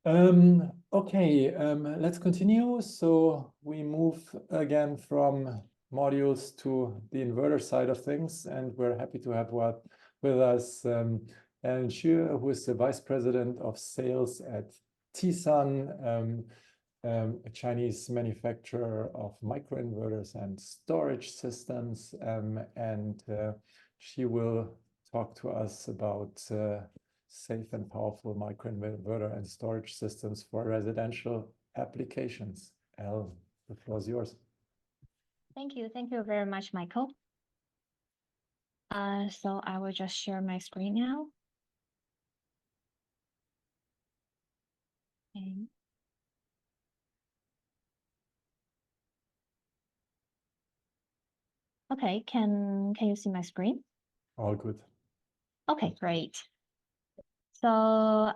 Okay, let's continue. So we move again from modules to the inverter side of things, and we're happy to have with us XUE, who is the Vice President of Sales at TSUN, a Chinese manufacturer of microinverters and storage systems, and she will talk to us about safe and powerful microinverter and storage systems for residential applications. Elle, the floor is yours. Thank you very much, Michael. So I will just share my screen now. Okay, can you see my screen? All good. Okay, great. So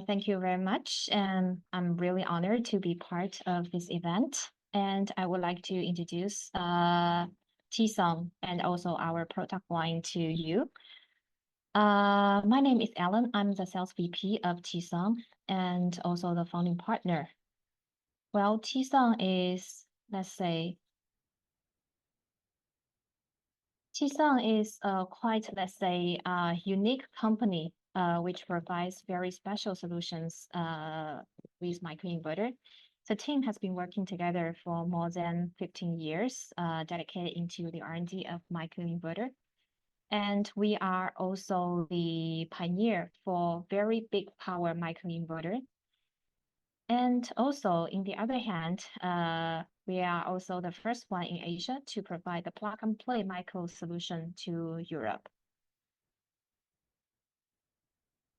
thank you very much, and I'm really honored to be part of this event. And I would like to introduce TSUN and also our product line to you. My name is Ellen. I'm the sales VP of TSUN and also the founding partner. Well, TSUN is, let's say, TSUN is quite, let's say, a unique company which provides very special solutions with microinverter. The team has been working together for more than 15 years, dedicated into the R&D of microinverter. And we are also the pioneer for very big power microinverter. And also, in the other hand, we are also the first one in Asia to provide the plug-and-play micro solution to Europe.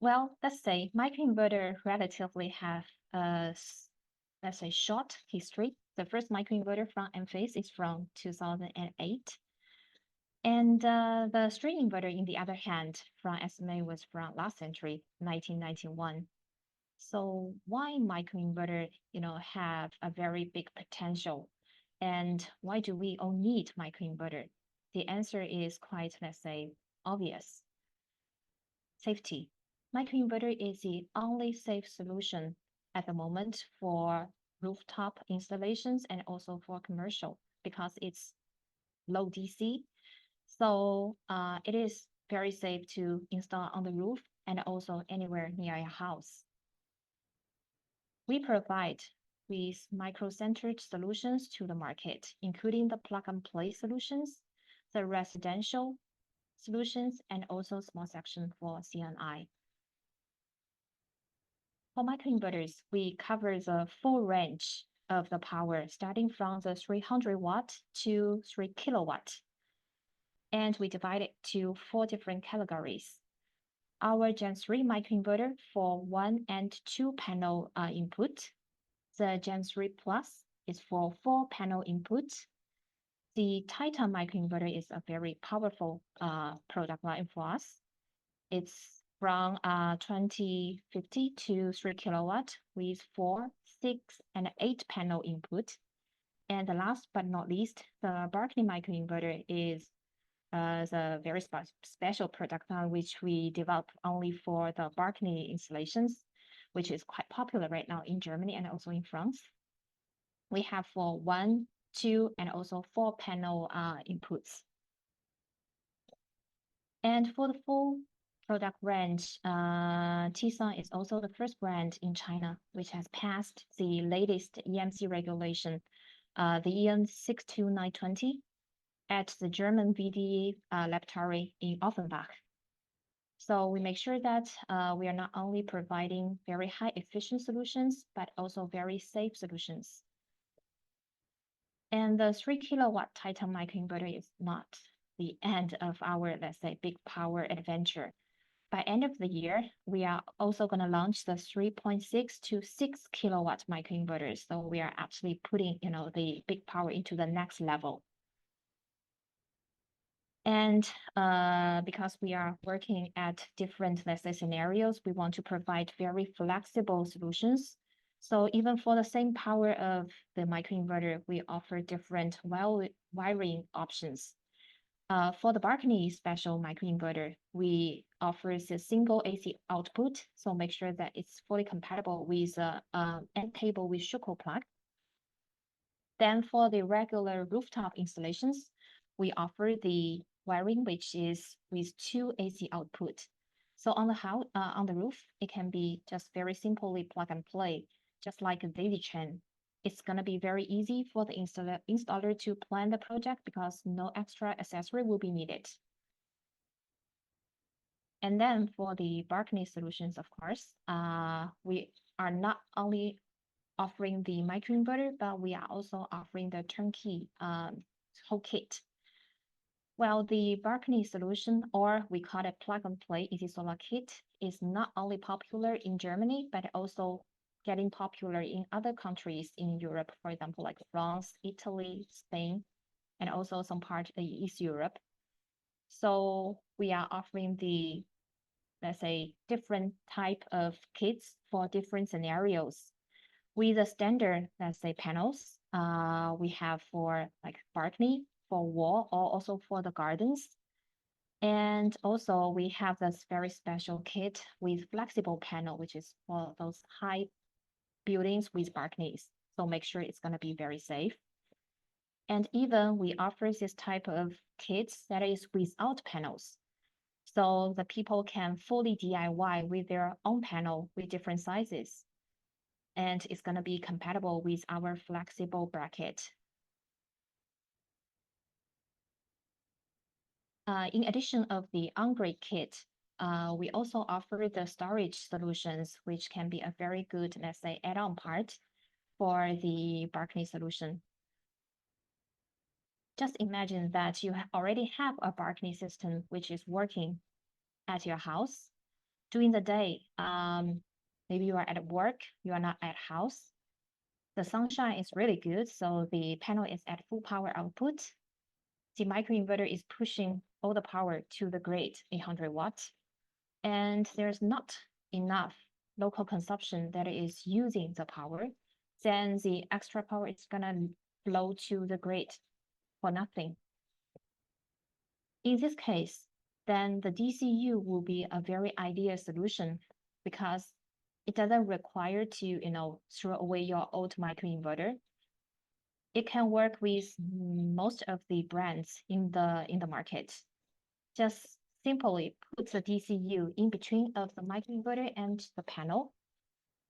Well, let's say microinverter relatively have a, let's say, short history. The first microinverter from Enphase is from 2008. And the string inverter, in the other hand, from SMA was from last century, 1991. So why microinverter, have a very big potential? And why do we all need microinverter? The answer is quite, let's say, obvious. Safety. Microinverter is the only safe solution at the moment for rooftop installations and also for commercial because it's low DC. So it is very safe to install on the roof and also anywhere near your house. We provide with micro-centered solutions to the market, including the plug-and-play solutions, the residential solutions, and also small section for C&I. For microinverters, we cover the full range of the power, starting from the 300 watt to 3 kilowatt. And we divide it to 4 different categories. Our Gen 3 microinverter for 1 and 2 panel input. The Gen 3 Plus is for 4 panel input. The Titan microinverter is a very powerful product line for us. It's from 2050 to 3 kilowatt with 4, 6, and 8 panel input. And the last but not least, the balcony microinverter is the very special product line which we developed only for the balcony installations, which is quite popular right now in Germany and also in France. We have for 1, 2, and also 4 panel inputs. And for the full product range, TSUN is also the first brand in China which has passed the latest EMC regulation, the EN 62920, at the German VDE laboratory in Offenbach. So we make sure that we are not only providing very high efficient solutions, but also very safe solutions. And the 3 kilowatt Titan microinverter is not the end of our, let's say, big power adventure. By end of the year, we are also going to launch the 3.6 to 6 kilowatt microinverters. So we are actually putting, the big power into the next level. And because we are working at different, let's say, scenarios, we want to provide very flexible solutions. So even for the same power of the microinverter, we offer different wiring options. For the balcony special microinverter, we offer a single AC output, so make sure that it's fully compatible with end cable with Shuko plug. Then for the regular rooftop installations, we offer the wiring, which is with 2 AC output. So on the house, on the roof, it can be just very simply plug and play, just like a daisy chain. It's gonna be very easy for the installer to plan the project because no extra accessory will be needed. And then for the balcony solutions, of course, we are not only offering the microinverter, but we are also offering the turnkey whole kit. Well, the balcony solution, or we call it plug and play easy solar kit, is not only popular in Germany, but also getting popular in other countries in Europe, for example, like France, Italy, Spain, and also some part of East Europe. So we are offering the, let's say, different type of kits for different scenarios. With the standard, let's say, panels, we have for like balcony, for wall, or also for the gardens. And also we have this very special kit with flexible panel, which is for those high buildings with balconies. So make sure it's going to be very safe. And even we offer this type of kits that is without panels. So the people can fully DIY with their own panel with different sizes. And it's going to be compatible with our flexible bracket. In addition of the on-grid kit, we also offer the storage solutions, which can be a very good, let's say, add-on part for the balcony solution. Just imagine that you already have a balcony system which is working at your house. During the day, maybe you are at work, you are not at house. The sunshine is really good, so the panel is at full power output. The microinverter is pushing all the power to the grid, 800 watts, and there's not enough local consumption that is using the power, then the extra power is gonna flow to the grid for nothing. In this case, then the DCU will be a very ideal solution because it doesn't require to, throw away your old microinverter. It can work with most of the brands in the market. Just simply put the DCU in between of the microinverter and the panel.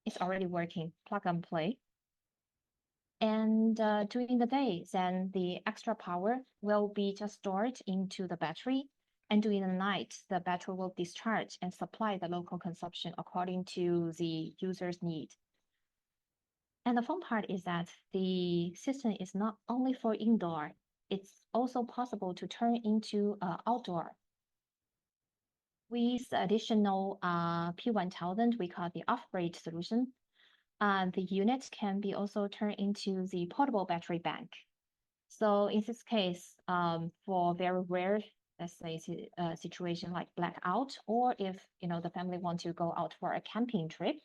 It's already working, plug and play. And during the day, then the extra power will be just stored into the battery. And during the night, the battery will discharge and supply the local consumption according to the user's need. And the fun part is that the system is not only for indoor, it's also possible to turn into outdoor. With additional P1000, we call the off-grid solution. The unit can be also turned into the portable battery bank. So in this case, for very rare, let's say, situation like blackout, or if the family want to go out for a camping trip,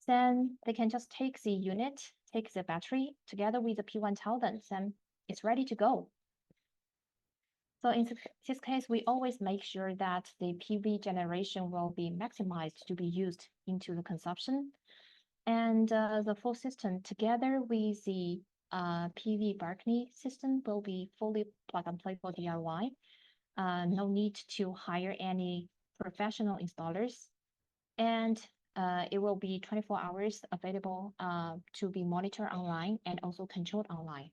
then they can just take the unit, take the battery together with the P1000, and it's ready to go. So in this case, we always make sure that the PV generation will be maximized to be used into the consumption. And the full system together with the PV balcony system will be fully plug and play for DIY. No need to hire any professional installers. And it will be 24 hours available to be monitored online and also controlled online.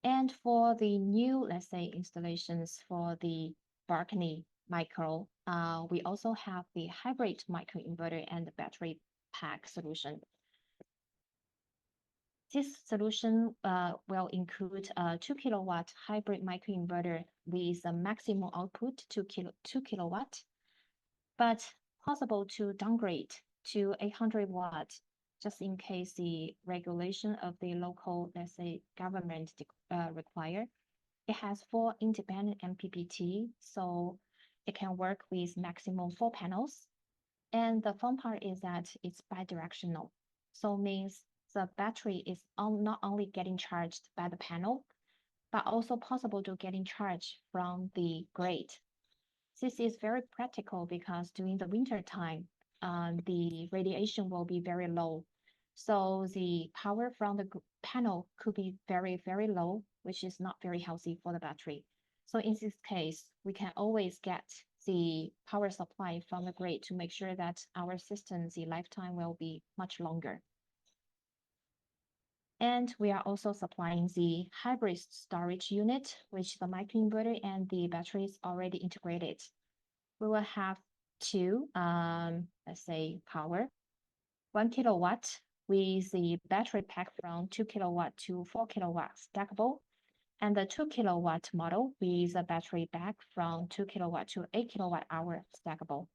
And for the new, let's say, installations for the balcony micro, we also have the hybrid microinverter and the battery pack solution. This solution will include a 2 kilowatt hybrid microinverter with a maximum output 2 kilowatt, but possible to downgrade to 800 watts just in case the regulation of the local, let's say, government require. It has 4 independent MPPT, so it can work with maximum 4 panels. And the fun part is that it's bidirectional. So means the battery is not only getting charged by the panel, but also possible to get in charge from the grid. This is very practical because during the winter time, the radiation will be very low. So the power from the panel could be very, very low, which is not very healthy for the battery. So in this case, we can always get the power supply from the grid to make sure that our system, the lifetime will be much longer. And we are also supplying the hybrid storage unit, which the microinverter and the battery is already integrated. We will have two, let's say, power, 1 kilowatt with the battery pack from 2 kilowatt to 4 kilowatt stackable, and the 2 kilowatt model with a battery pack from 2 kilowatt to 8 kilowatt hour stackable.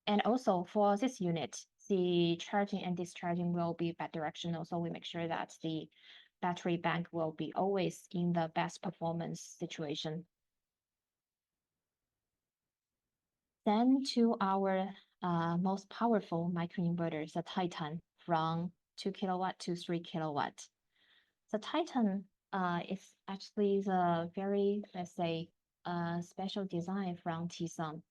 And also for this unit, the charging and discharging will be bidirectional, so we make sure that the battery bank will be always in the best performance situation. Then to our most powerful microinverters, the Titan, from 2 kilowatt to 3 kilowatt. The Titan is actually the very, let's say, special design from TSUN.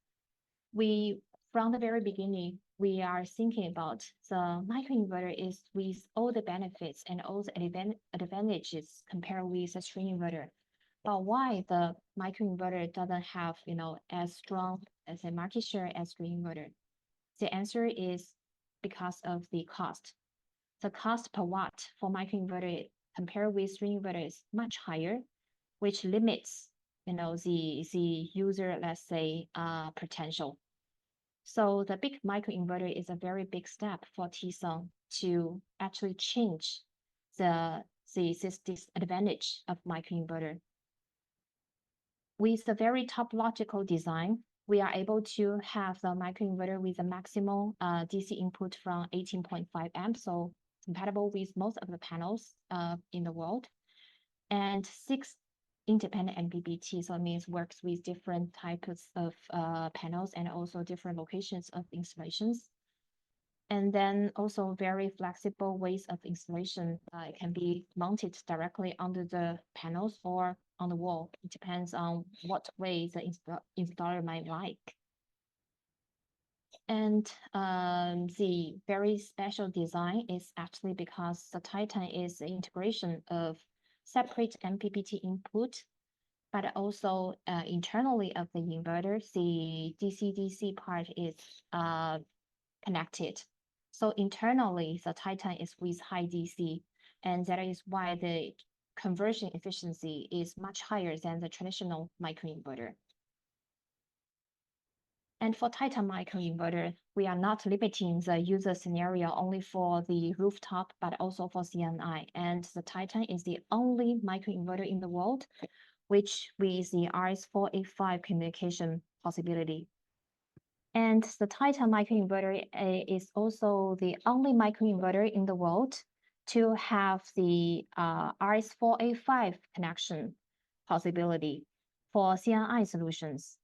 From the very beginning, we are thinking about the microinverter is with all the benefits and all the advantages compared with a string inverter. But why the microinverter doesn't have, as strong as a market share as string inverter? The answer is because of the cost. The cost per watt for microinverter compared with string inverter is much higher, which limits, the user, let's say, potential. So the big microinverter is a very big step for TSUN to actually change this disadvantage of microinverter. With the very topological design, we are able to have the microinverter with a maximal DC input from 18.5 amps, so compatible with most of the panels in the world, and 6 independent MPPT, so it means works with different types of panels and also different locations of installations. And then also very flexible ways of installation. It can be mounted directly under the panels or on the wall. It depends on what way the installer might like. And the very special design is actually because the Titan is the integration of separate MPPT input, but also internally of the inverter, the DC-DC part is connected. So internally, the Titan is with high DC, and that is why the conversion efficiency is much higher than the traditional microinverter. And for Titan microinverter, we are not limiting the user scenario only for the rooftop, but also for C&I. And the Titan is the only microinverter in the world which with the RS485 communication possibility. And the Titan microinverter is also the only microinverter in the world to have the RS485 connection possibility for C&I solutions.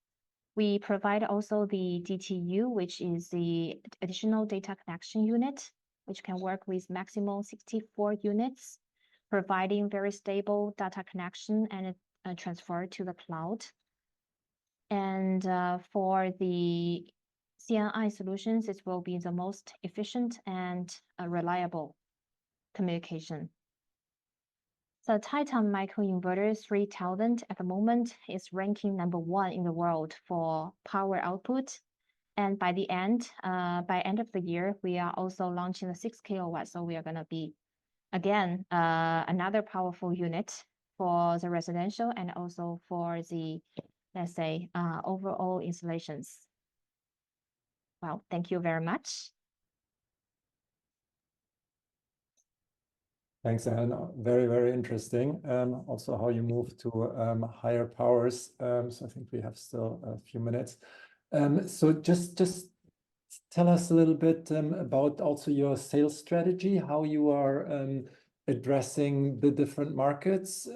We provide also the DTU, which is the additional data connection unit, which can work with maximum 64 units, providing very stable data connection and transfer to the cloud. And for the C&I solutions, it will be the most efficient and reliable communication. The Titan microinverter 3000 at the moment is ranking #1 in the world for power output. And by end of the year, we are also launching the 6 kilowatt. So we are going to be, again, another powerful unit for the residential and also for the, let's say, overall installations. Well, thank you very much. Thanks, Anne. Very, very interesting. Also how you move to higher powers. So I think we have still a few minutes. So just tell us a little bit about also your sales strategy, how you are addressing the different markets.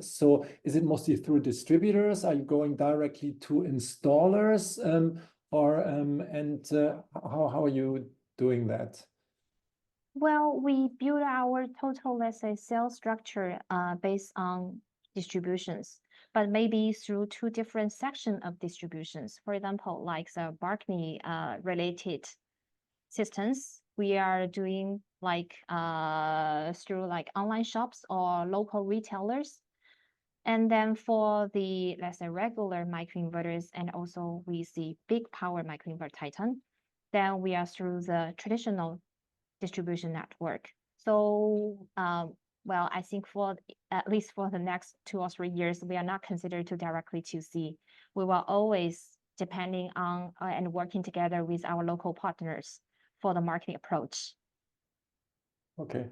So is it mostly through distributors? Are you going directly to installers? How are you doing that? Well, we build our total, let's say, sales structure based on distributions, but maybe through two different sections of distributions. For example, like the balcony related systems, we are doing like through like online shops or local retailers. And then for the, let's say, regular microinverters, and also we see big power microinverter Titan, then we are through the traditional distribution network. So, well, I think for at least for the next 2 or 3 years, we are not considered to directly to see. We will always depending on and working together with our local partners for the marketing approach. Okay.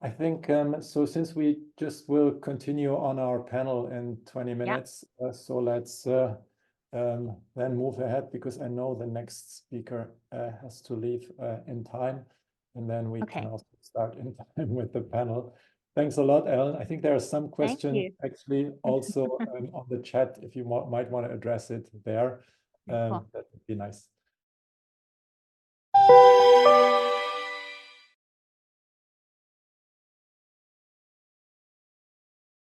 I think so since we just will continue on our panel in 20 minutes, so let's then move ahead because I know the next speaker has to leave in time, and then we can also start in time with the panel. Thanks a lot, Ellen. I think there are some questions actually also on the chat if you might want to address it there. That would be nice.